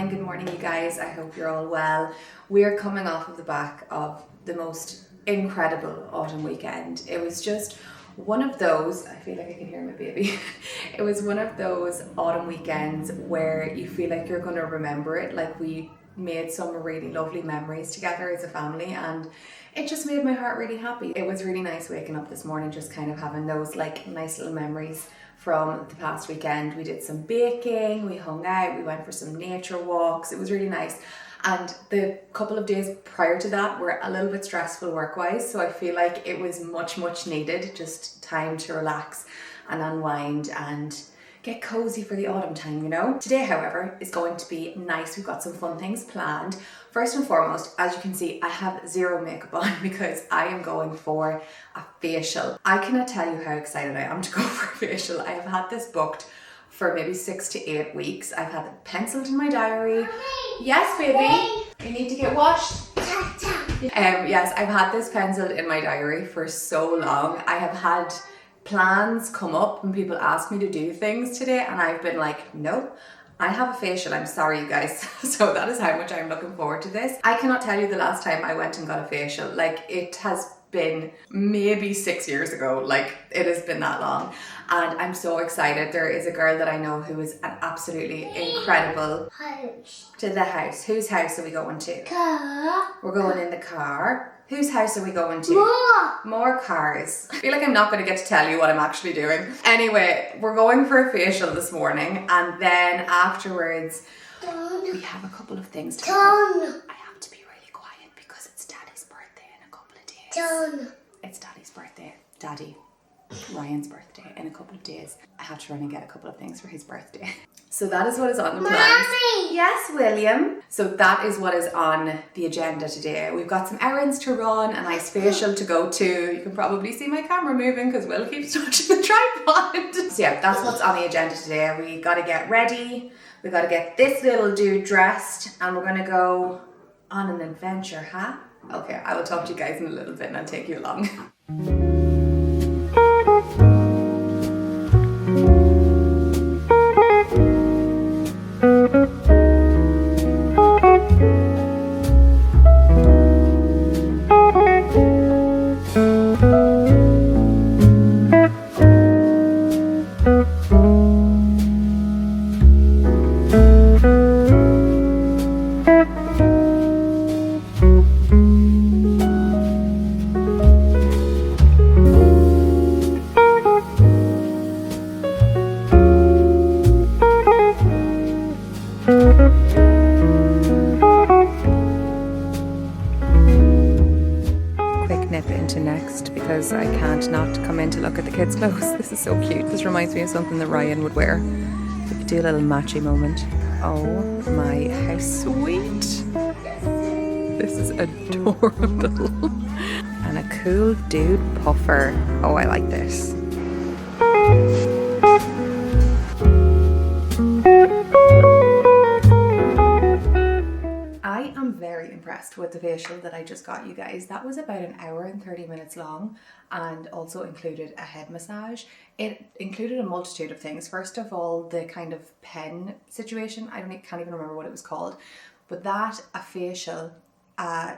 morning, you guys. I hope you're all well. We're coming off of the back of the most incredible autumn weekend. It was just one of those, I feel like I can hear my baby. It was one of those autumn weekends where you feel like you're going to remember it. Like, we made some really lovely memories together as a family, and it just made my heart really happy. It was really nice waking up this morning, just kind of having those like nice little memories from the past weekend. We did some baking, we hung out, we went for some nature walks. It was really nice. And the couple of days prior to that were a little bit stressful work-wise, so I feel like it was much needed, just time to relax and unwind and get cozy for the autumn time, you know? Today, however, is going to be nice. We've got some fun things planned. First and foremost, as you can see, I have zero makeup on because I am going for a facial. I cannot tell you how excited I am to go for a facial. I have had this booked for maybe 6 to 8 weeks. I've had it penciled in my diary. Mommy, yes, baby. You need to get washed. Yes, I've had this penciled in my diary for so long. I have had plans come up and people ask me to do things today, and I've been like, no, I have a facial, I'm sorry you guys. So that is how much I'm looking forward to this. I cannot tell you the last time I went and got a facial. Like, it has been maybe 6 years ago. Like, it has been that long, and I'm so excited. There is a girl that I know who is an absolutely incredible house. To the house. Whose house are we going to? Car. We're going in the car. Whose house are we going to? More cars. I feel like I'm not going to get to tell you what I'm actually doing. Anyway, we're going for a facial this morning, and then afterwards we have a couple of things to do. I have to be really quiet because it's Daddy's birthday in a couple of days. It's Daddy's birthday. Daddy. Ryan's birthday in a couple of days. I have to run and get a couple of things for his birthday. So that is what is on the plans. Mommy! Yes, William. So that is what is on the agenda today. We've got some errands to run, a nice facial to go to. You can probably see my camera moving because Will keeps touching the tripod. So yeah, that's what's on the agenda today. We got to get ready. We got to get this little dude dressed, and we're going to go on an adventure, huh? Okay, I will talk to you guys in a little bit and I'll take you along. Because I can't not come in to look at the kids' clothes. This is so cute. This reminds me of something that Ryan would wear. We could do a little matchy moment. Oh my, how sweet. This is adorable. And a cool dude puffer. Oh, I like this. Very impressed with the facial that I just got, you guys. That was about 1 hour and 30 minutes long, and also included a head massage. It included a multitude of things. First of all, the kind of pen situation. Can't even remember what it was called, but that, a facial,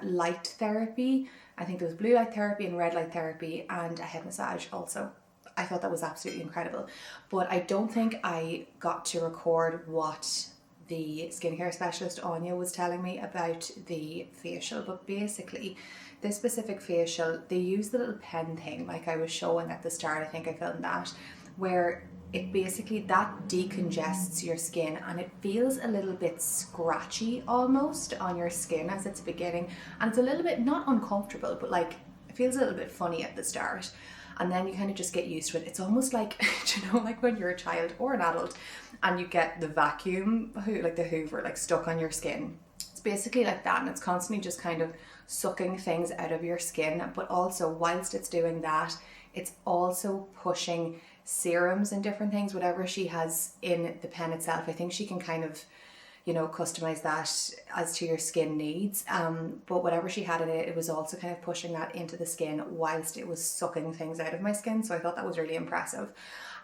light therapy. I think there was blue light therapy and red light therapy, and a head massage also. I thought that was absolutely incredible, but I don't think I got to record what the skincare specialist Anya was telling me about the facial. But basically, this specific facial, they use the little pen thing like I was showing at the start. I think I filmed that, where it basically, that decongests your skin, and it feels a little bit scratchy almost on your skin as it's beginning, and it's a little bit, not uncomfortable, but like it feels a little bit funny at the start, and then you kind of just get used to it. It's almost like, you know, like when you're a child or an adult and you get the vacuum, like the Hoover, like stuck on your skin. It's basically like that, and it's constantly just kind of sucking things out of your skin. But also, whilst it's doing that, it's also pushing serums and different things, whatever she has in the pen itself. I think she can kind of, you know, customize that as to your skin needs. But whatever she had in it, it was also kind of pushing that into the skin whilst it was sucking things out of my skin. So I thought that was really impressive.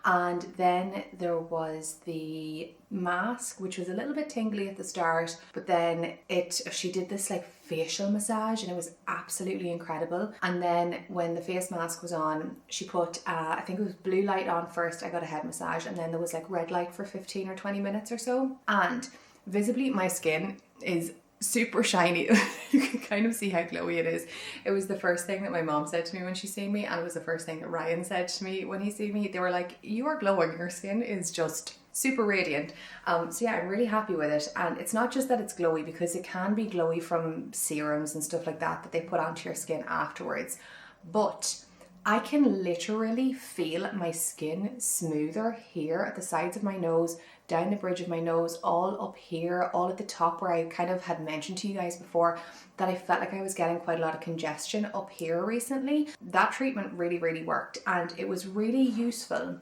And then there was the mask, which was a little bit tingly at the start, but then she did this like facial massage and it was absolutely incredible. And then when the face mask was on, she put I think it was blue light on first. I got a head massage, and then there was like red light for 15 or 20 minutes or so. And visibly my skin is super shiny. You can kind of see how glowy it is. It was the first thing that my mom said to me when she seen me, and it was the first thing that Ryan said to me when he seen me. They were like, you are glowing, your skin is just super radiant. So yeah, I'm really happy with it. And it's not just that it's glowy, because it can be glowy from serums and stuff like that they put onto your skin afterwards, but I can literally feel my skin smoother here at the sides of my nose, down the bridge of my nose, all up here, all at the top where I kind of had mentioned to you guys before that I felt like I was getting quite a lot of congestion up here recently. That treatment really, really worked, and it was really useful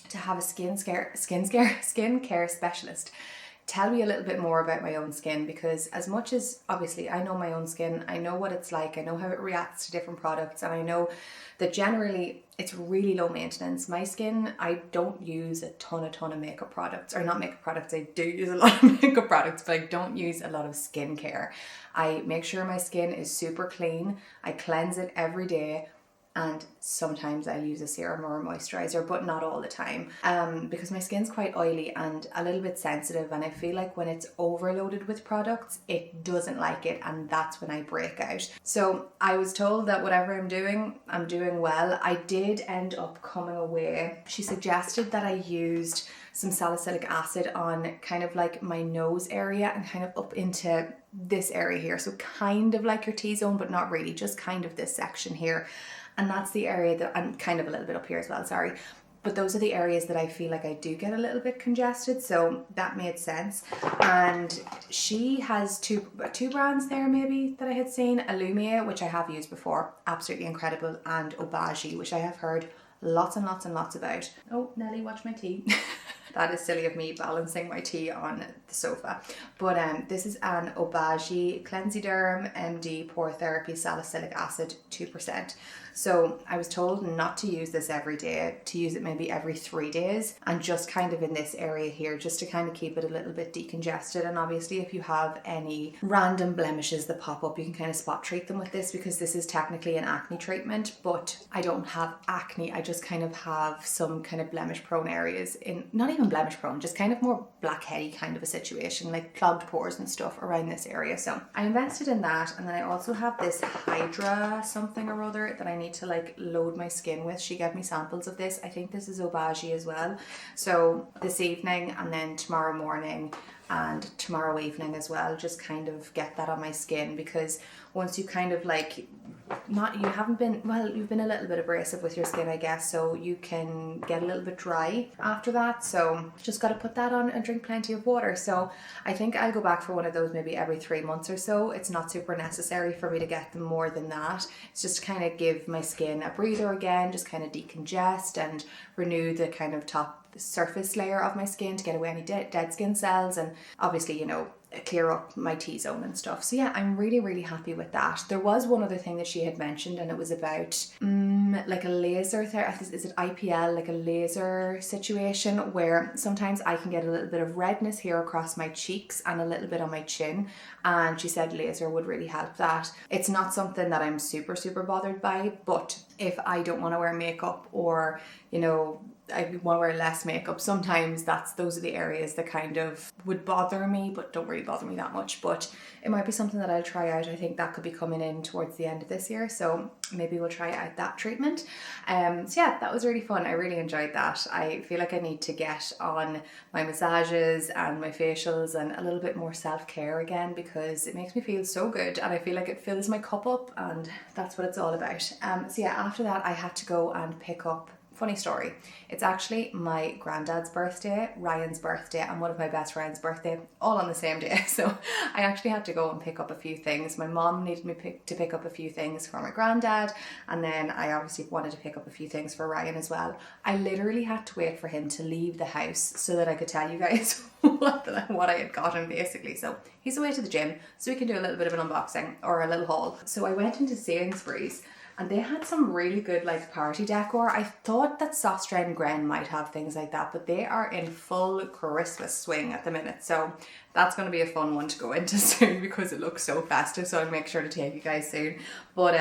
to have a skincare specialist tell me a little bit more about my own skin, because as much as obviously I know my own skin, I know what it's like, I know how it reacts to different products, and I know that generally it's really low maintenance. My skin, I don't use a ton of makeup products, or not makeup products, I do use a lot of makeup products, but I don't use a lot of skincare. I make sure my skin is super clean, I cleanse it every day, and sometimes I use a serum or a moisturizer, but not all the time, because my skin's quite oily and a little bit sensitive, and I feel like when it's overloaded with products, it doesn't like it, and that's when I break out. So I was told that whatever I'm doing well. I did end up coming away. She suggested that I used some salicylic acid on kind of like my nose area and kind of up into this area here, so kind of like your T-zone, but not really, just kind of this section here. And that's the area that I'm kind of a little bit up here as well, sorry. But those are the areas that I feel like I do get a little bit congested, so that made sense. And she has two brands there maybe that I had seen, Illumia, which I have used before, absolutely incredible, and Obagi, which I have heard lots and lots and lots about. Oh, Nelly, watch my tea. That is silly of me balancing my tea on the sofa. But this is an Obagi Cleansiderm MD Pore Therapy Salicylic Acid 2%. So I was told not to use this every day, to use it maybe every 3 days, and just kind of in this area here, just to kind of keep it a little bit decongested. And obviously if you have any random blemishes that pop up, you can kind of spot treat them with this, because this is technically an acne treatment, but I don't have acne. I just kind of have some kind of blemish prone areas, in not even blemish prone, just kind of more blackheady kind of a situation, like clogged pores and stuff around this area. So I invested in that, and then I also have this Hydra something or other that I need to like load my skin with. She gave me samples of this. I think this is Obagi as well. So this evening, and then tomorrow morning and tomorrow evening as well, just kind of get that on my skin, because once you kind of like, you've been a little bit abrasive with your skin, I guess, so you can get a little bit dry after that. So just got to put that on and drink plenty of water. So I think I'll go back for one of those maybe every 3 months or so. It's not super necessary for me to get them more than that. It's just to kind of give my skin a breather again, just kind of decongest and renew the kind of top surface layer of my skin to get away any dead skin cells, and obviously, you know, clear up my T-zone and stuff. So yeah, I'm really, really happy with that. There was one other thing that she had mentioned, and it was about like a laser therapy. Is it IPL, like a laser situation, where sometimes I can get a little bit of redness here across my cheeks and a little bit on my chin, and she said laser would really help that. It's not something that I'm super bothered by, but if I don't want to wear makeup, or you know, I want to wear less makeup, sometimes those are the areas that kind of would bother me, but don't really bother me that much. But it might be something that I'll try out. I think that could be coming in towards the end of this year, so maybe we'll try out that treatment. So yeah, that was really fun. I really enjoyed that. I feel like I need to get on my massages and my facials and a little bit more self-care again, because it makes me feel so good, and I feel like it fills my cup up, and that's what it's all about. So yeah, after that I had to go and pick up, funny story, it's actually my granddad's birthday, Ryan's birthday, and one of my best friend's birthday, all on the same day. So I actually had to go and pick up a few things. My mom needed me to pick up a few things for my granddad, and then I obviously wanted to pick up a few things for Ryan as well. I literally had to wait for him to leave the house so that I could tell you guys what I had gotten, basically. So he's away to the gym, so we can do a little bit of an unboxing or a little haul. So I went into Sainsbury's, and they had some really good like party decor. I thought thought that Sostra and Gren might have things like that, but they are in full Christmas swing at the minute. So that's going to be a fun one to go into soon because it looks so festive. So I'll make sure to take you guys soon. But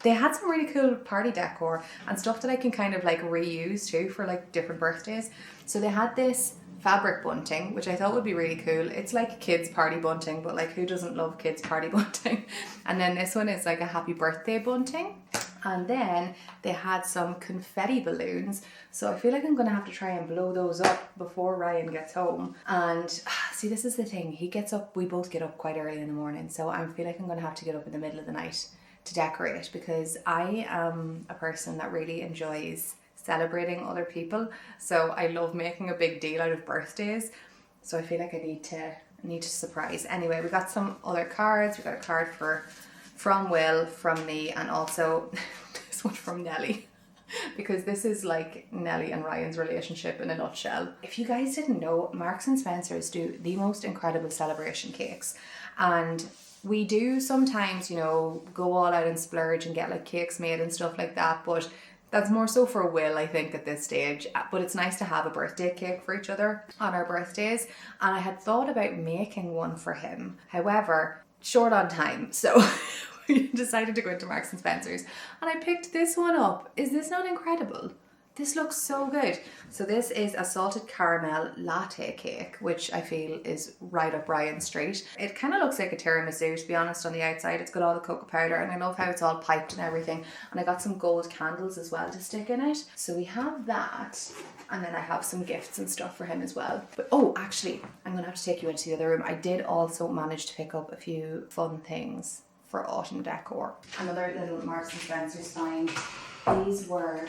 they had some really cool party decor and stuff that I can kind of like reuse too for like different birthdays. So they had this fabric bunting, which I thought would be really cool. It's like kids party bunting, but like who doesn't love kids party bunting? And then this one is like a happy birthday bunting. And then they had some confetti balloons. So I feel like I'm gonna have to try and blow those up before Ryan gets home. And see, this is the thing. He gets up, we both get up quite early in the morning. So I feel like I'm gonna have to get up in the middle of the night to decorate because I am a person that really enjoys celebrating other people. So I love making a big deal out of birthdays. So I feel like I need to surprise. Anyway, we got some other cards. We got a card from Will, from me, and also this one from Nelly. Because this is like Nelly and Ryan's relationship in a nutshell. If you guys didn't know, Marks and Spencer's do the most incredible celebration cakes. And we do sometimes, you know, go all out and splurge and get like cakes made and stuff like that. But that's more so for Will, I think, at this stage. But it's nice to have a birthday cake for each other on our birthdays. And I had thought about making one for him. However, short on time. So we decided to go into Marks and Spencer's. And I picked this one up. Is this not incredible? This looks so good. So this is a salted caramel latte cake, which I feel is right up Ryan's street. It kind of looks like a tiramisu, to be honest, on the outside. It's got all the cocoa powder and I love how it's all piped and everything. And I got some gold candles as well to stick in it. So we have that. And then I have some gifts and stuff for him as well. But oh, actually, I'm gonna have to take you into the other room. I did also manage to pick up a few fun things for autumn decor. Another little Marks and Spencer's find. These were...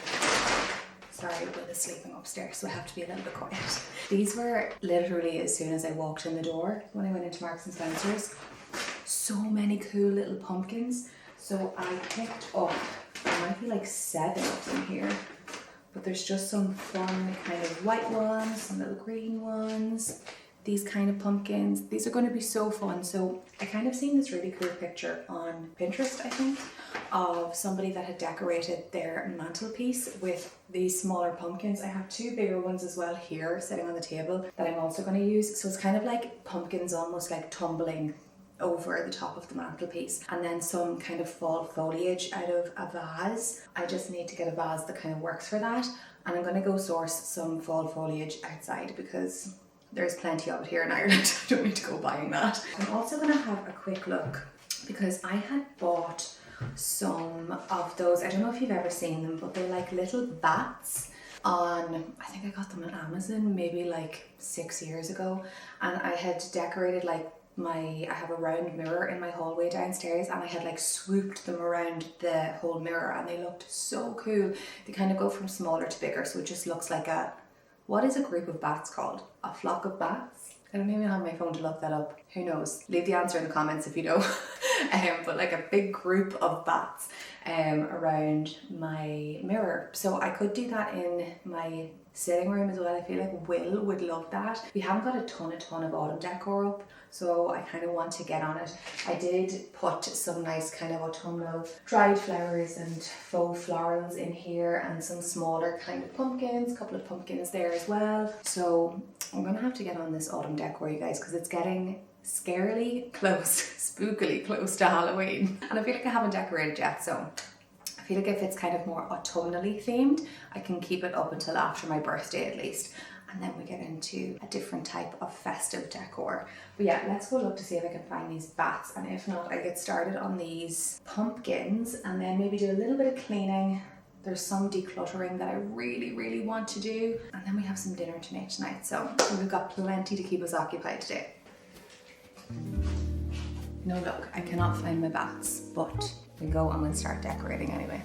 Sorry, Will is sleeping upstairs, so I have to be a little bit quiet. These were literally as soon as I walked in the door when I went into Marks and Spencer's. So many cool little pumpkins. So I picked up, there might be like 7 of them here, but there's just some fun kind of white ones, some little green ones, these kind of pumpkins. These are going to be so fun. So I kind of seen this really cool picture on Pinterest, I think, of somebody that had decorated their mantelpiece with these smaller pumpkins. I have 2 bigger ones as well here sitting on the table that I'm also going to use. So it's kind of like pumpkins almost like tumbling over the top of the mantelpiece, and then some kind of fall foliage out of a vase. I just need to get a vase that kind of works for that, and I'm going to go source some fall foliage outside because there's plenty of it here in Ireland. I don't need to go buying that. I'm also going to have a quick look because I had bought some of those, I don't know if you've ever seen them, but they're like little bats on, I think I got them on Amazon maybe like 6 years ago, and I had decorated like I have a round mirror in my hallway downstairs, and I had like swooped them around the whole mirror and they looked so cool. They kind of go from smaller to bigger, so it just looks like what is a group of bats called? A flock of bats? I don't even have my phone to look that up. Who knows? Leave the answer in the comments if you know. But like a big group of bats around my mirror. So I could do that in my sitting room as well. I feel like Will would love that. We haven't got a ton of autumn decor up, so I kind of want to get on it. I did put some nice kind of autumnal dried flowers and faux florals in here, and some smaller kind of pumpkins, a couple of pumpkins there as well. So I'm gonna have to get on this autumn decor, you guys, because it's getting scarily close, spookily close to Halloween. And I feel like I haven't decorated yet, so I feel like if it's kind of more autumnally themed, I can keep it up until after my birthday at least. And then we get into a different type of festive decor. But yeah, let's go look to see if I can find these bats. And if not, I get started on these pumpkins and then maybe do a little bit of cleaning. There's some decluttering that I really want to do. And then we have some dinner to make tonight. So we've got plenty to keep us occupied today. No, look, I cannot find my bats, but we'll go and we'll start decorating anyway.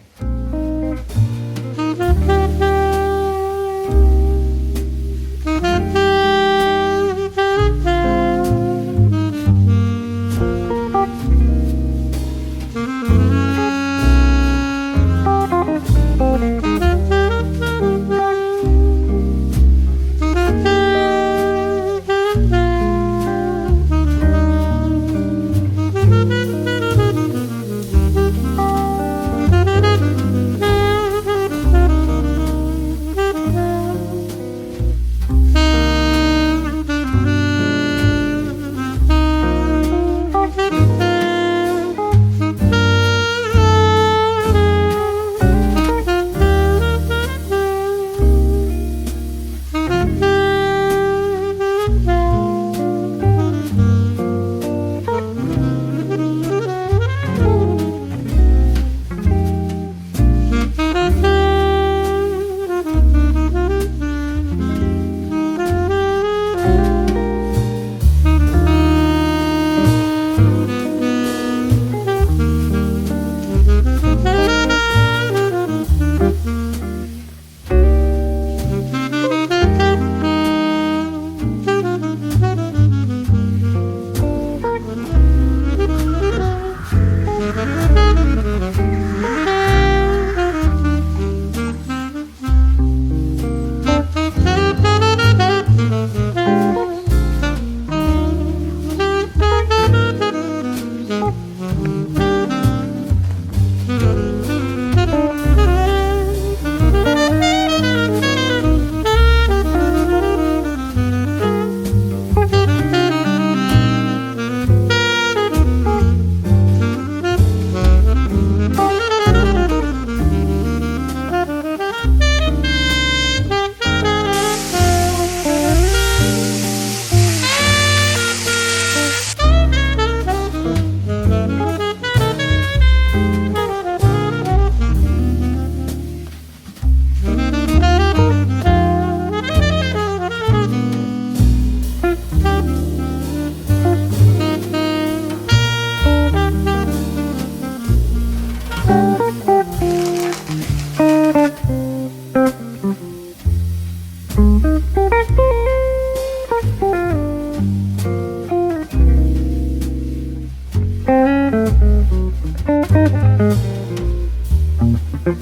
Get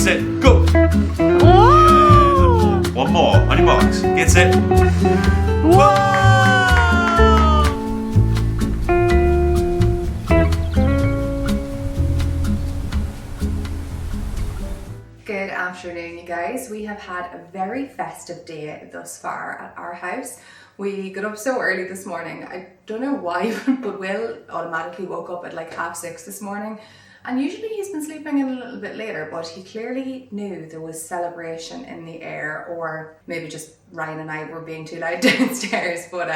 set, go! Whoa! One more, on your marks. Get set. Whoa! Good afternoon, you guys. We have had a very festive day thus far at our house. We got up so early this morning. I don't know why, but Will automatically woke up at like 6:30 this morning. And usually he's been sleeping in a little bit later, but he clearly knew there was celebration in the air, or maybe just Ryan and I were being too loud downstairs. But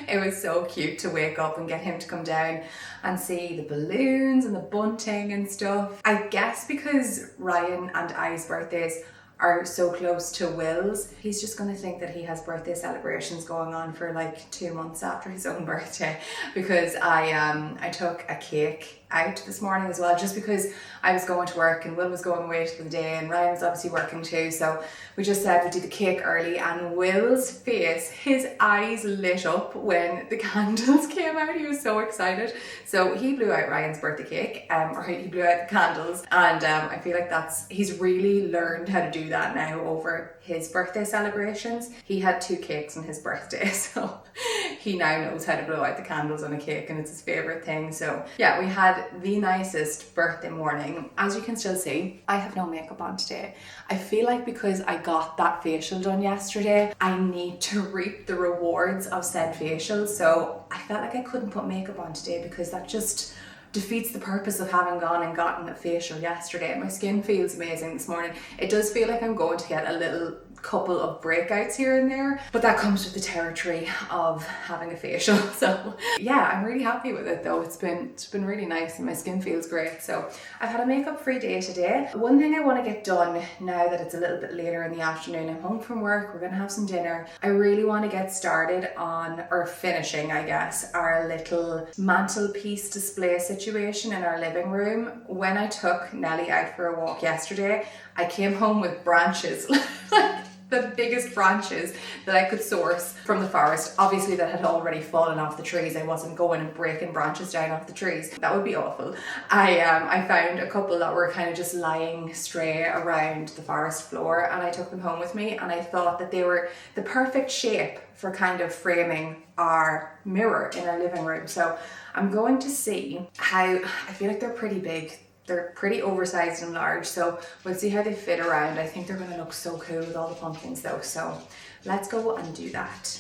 it was so cute to wake up and get him to come down and see the balloons and the bunting and stuff. I guess because Ryan and I's birthdays are so close to Will's, he's just going to think that he has birthday celebrations going on for like 2 months after his own birthday, because I took a cake out this morning as well, just because I was going to work and Will was going away for the day and Ryan was obviously working too, so we just said we'd do the cake early. And Will's face, his eyes lit up when the candles came out. He was so excited. So he blew out Ryan's birthday cake, or he blew out the candles, and I feel like he's really learned how to do that now over his birthday celebrations. He had 2 cakes on his birthday, so he now knows how to blow out the candles on a cake, and it's his favorite thing. So yeah, we had the nicest birthday morning. As you can still see, I have no makeup on today. I feel like because I got that facial done yesterday, I need to reap the rewards of said facial. So I felt like I couldn't put makeup on today, because that just defeats the purpose of having gone and gotten a facial yesterday. My skin feels amazing this morning. It does feel like I'm going to get a little couple of breakouts here and there, but that comes with the territory of having a facial. So yeah, I'm really happy with it though. It's been really nice and my skin feels great. So I've had a makeup free day today. One thing I want to get done now that it's a little bit later in the afternoon, I'm home from work, we're gonna have some dinner. I really want to get started on, or finishing I guess, our little mantelpiece display situation in our living room. When I took Nelly out for a walk yesterday, I came home with branches like the biggest branches that I could source from the forest, obviously that had already fallen off the trees. I wasn't going and breaking branches down off the trees. That would be awful. I found a couple that were kind of just lying stray around the forest floor, and I took them home with me, and I thought that they were the perfect shape for kind of framing our mirror in our living room. So I'm going to see how, I feel like they're pretty big. They're pretty oversized and large, so we'll see how they fit around. I think they're going to look so cool with all the pumpkins though, so let's go and do that.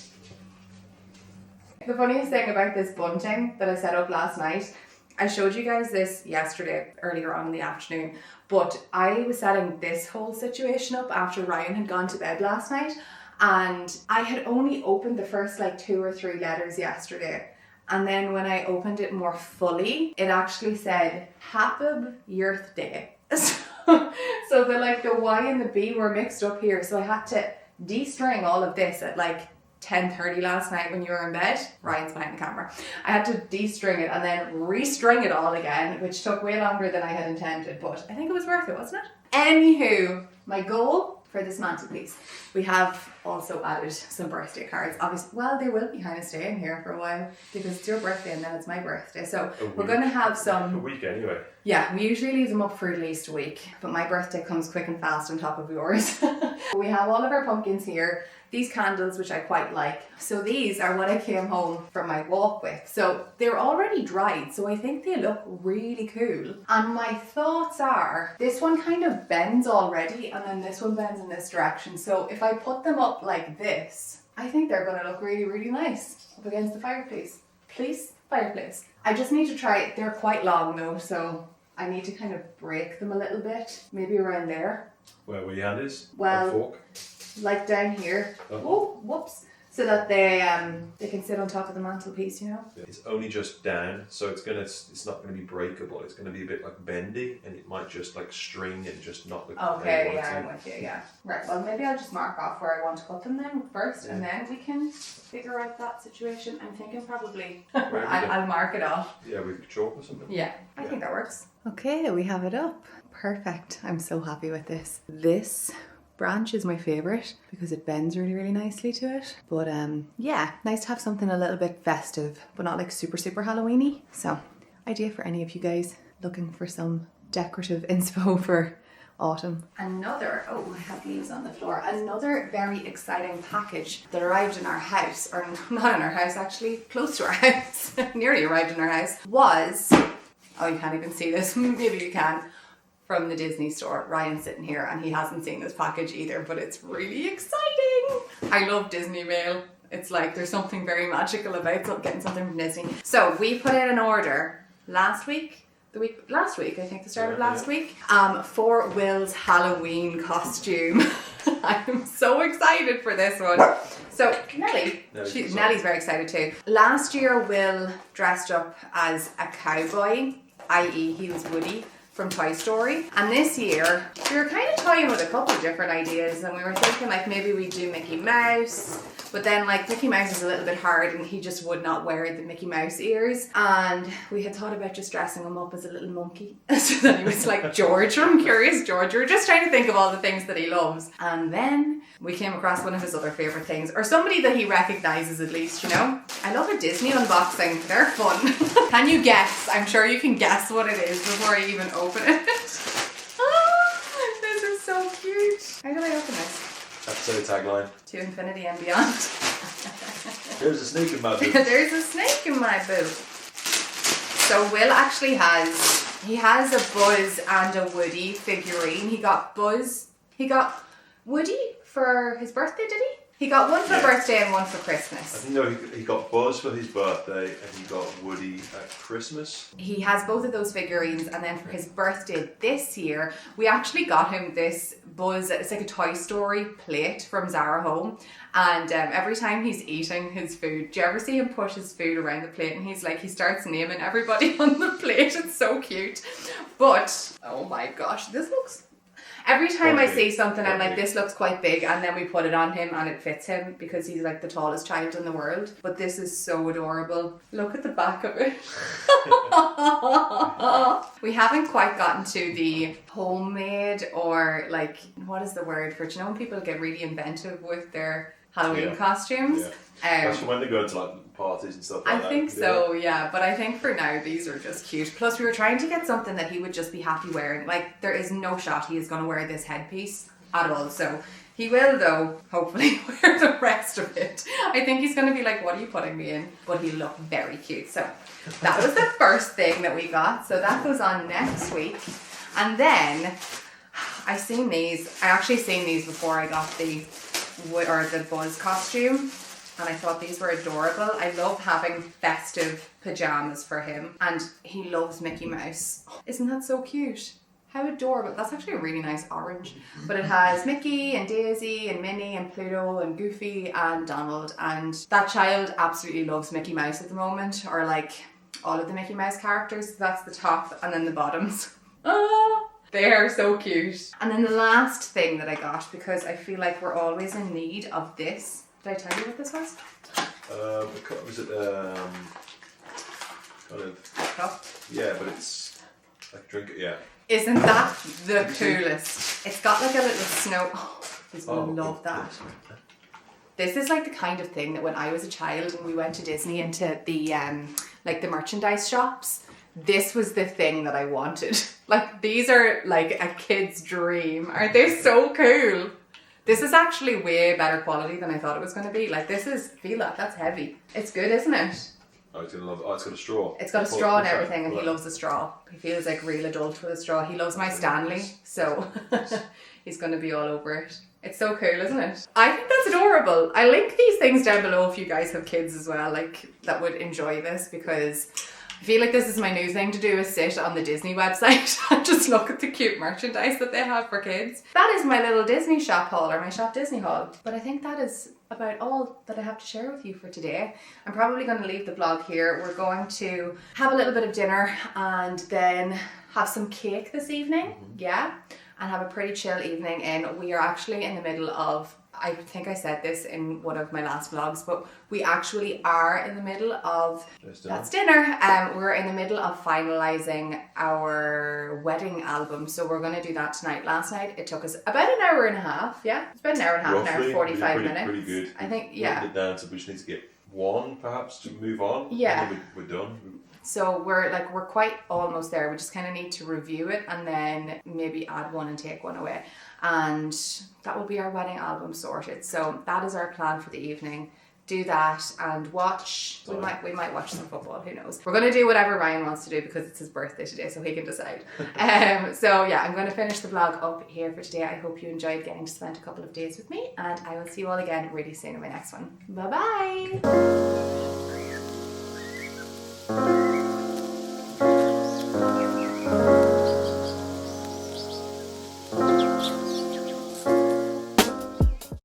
The funniest thing about this bunting that I set up last night, I showed you guys this yesterday, earlier on in the afternoon, but I was setting this whole situation up after Ryan had gone to bed last night, and I had only opened the first like 2 or 3 letters yesterday. And then when I opened it more fully, it actually said Happy Youth Day. So the Y and the B were mixed up here. So I had to de-string all of this at like 10:30 last night when you were in bed. Ryan's behind the camera. I had to de-string it and then re-string it all again, which took way longer than I had intended, but I think it was worth it, wasn't it? Anywho, my goal for this mantelpiece, we have also added some birthday cards. Obviously, well, they will be kind of staying here for a while because it's your birthday and then it's my birthday. So we're going to have some... A week anyway. Yeah, we usually leave them up for at least a week, but my birthday comes quick and fast on top of yours. We have all of our pumpkins here. These candles, which I quite like. So these are what I came home from my walk with. So they're already dried, so I think they look really cool. And my thoughts are, this one kind of bends already, and then this one bends in this direction. So if I put them up like this, I think they're going to look really, really nice up against the fireplace. Fireplace. I just need to try it. They're quite long though, so I need to kind of break them a little bit, maybe around there. Where your hand is? Well, fork. like down here. Oh, whoops. So that they can sit on top of the mantelpiece, you know? It's only just down, so it's not going to be breakable. It's going to be a bit like bendy, and it might just like string and just not look. Okay, yeah, I'm with you. Yeah. Right. Well, maybe I'll just mark off where I want to put them then first, and then we can figure out that situation. I'm thinking probably I'll mark it off. Yeah, with chalk or something. Yeah, I think that works. Okay, we have it up. Perfect. I'm so happy with this. This branch is my favourite because it bends really, really nicely to it. But yeah, nice to have something a little bit festive, but not like super, super Halloweeny. So, idea for any of you guys looking for some decorative inspo for autumn. Another, oh, I have leaves on the floor. Another very exciting package that arrived in our house, or not in our house actually, close to our house, nearly arrived in our house, was, oh, you can't even see this, maybe you can, from the Disney store. Ryan's sitting here and he hasn't seen this package either, but it's really exciting. I love Disney mail. It's like there's something very magical about getting something from Disney. So we put in an order last week, I think the start of last week, for Will's Halloween costume. I'm so excited for this one. So Nellie's very excited too. Last year Will dressed up as a cowboy, i.e. he was Woody from Toy Story. And this year, we were kind of toying with a couple of different ideas, and we were thinking like maybe we'd do Mickey Mouse, but then like Mickey Mouse is a little bit hard and he just would not wear the Mickey Mouse ears. And we had thought about just dressing him up as a little monkey. So then he was like George from Curious George. We were just trying to think of all the things that he loves. And then we came across one of his other favourite things, or somebody that he recognises at least, you know? I love a Disney unboxing. They're fun. Can you guess? I'm sure you can guess what it is before I even open it. Oh, this is so cute. How do I open this? That's the tagline. To infinity and beyond. There's a snake in my boot. There's a snake in my boot. So Will actually has a Buzz and a Woody figurine. He got Woody for his birthday, did he? He got one for birthday and one for Christmas. I think no, he got Buzz for his birthday and he got Woody at Christmas. He has both of those figurines, and then for his birthday this year, we actually got him this Buzz, it's like a Toy Story plate from Zara Home. And every time he's eating his food, do you ever see him push his food around the plate and he starts naming everybody on the plate? It's so cute. But, oh my gosh, this looks... Every time I see something, I'm like, this looks quite big, and then we put it on him and it fits him because he's like the tallest child in the world. But this is so adorable. Look at the back of it. We haven't quite gotten to the homemade, or like, what is the word for it? You know when people get really inventive with their Halloween costumes? Yeah. Especially when they go into like parties and stuff like that. I think so, yeah. But I think for now, these are just cute. Plus, we were trying to get something that he would just be happy wearing. Like, there is no shot he is going to wear this headpiece at all. So, he will, though, hopefully wear the rest of it. I think he's going to be like, what are you putting me in? But he'll look very cute. So, that was the first thing that we got. So, that goes on next week. And then, I actually seen these before I got the Buzz costume. And I thought these were adorable. I love having festive pajamas for him. And he loves Mickey Mouse. Isn't that so cute? How adorable. That's actually a really nice orange. But it has Mickey and Daisy and Minnie and Pluto and Goofy and Donald. And that child absolutely loves Mickey Mouse at the moment. Or like all of the Mickey Mouse characters. That's the top and then the bottoms. Ah, they are so cute. And then the last thing that I got, because I feel like we're always in need of this. Did I tell you what this was? Was it kind of... A cup? Yeah, but it's like drink it, yeah. Isn't that the coolest? It's got like a little snow... Oh, he's gonna love that. This is like the kind of thing that when I was a child and we went to Disney into the like the merchandise shops, this was the thing that I wanted. Like, these are like a kid's dream. Aren't they so cool? This is actually way better quality than I thought it was going to be. Like, this is, feel that, that's heavy. It's good, isn't it? Oh, it's got a straw. It's got a straw and everything, and he loves the straw. He feels like real adult with a straw. He loves my Stanley, so he's going to be all over it. It's so cool, isn't it? I think that's adorable. I link these things down below if you guys have kids as well, like, that would enjoy this, because I feel like this is my new thing to do, is sit on the Disney website and just look at the cute merchandise that they have for kids. That is my little Disney shop haul, or my Shop Disney haul. But I think that is about all that I have to share with you for today. I'm probably going to leave the vlog here. We're going to have a little bit of dinner and then have some cake this evening. Yeah, and have a pretty chill evening. And we are actually in the middle of, I think I said this in one of my last vlogs, but we actually are in the middle of, that's dinner. We're in the middle of finalizing our wedding album. So we're going to do that tonight. Last night it took us about an hour and a half. Yeah, it's about an hour and a half, Roughly, an hour 45 minutes. Pretty good. I think, We yeah. it down, so we just need to get one perhaps to move on. Yeah. And then we're done. So we're quite almost there. We just kind of need to review it and then maybe add one and take one away. And that will be our wedding album sorted. So that is our plan for the evening. Do that and watch. We might watch some football, who knows. We're going to do whatever Ryan wants to do because it's his birthday today, so he can decide. So yeah, I'm going to finish the vlog up here for today. I hope you enjoyed getting to spend a couple of days with me, and I will see you all again really soon in my next one. Bye bye.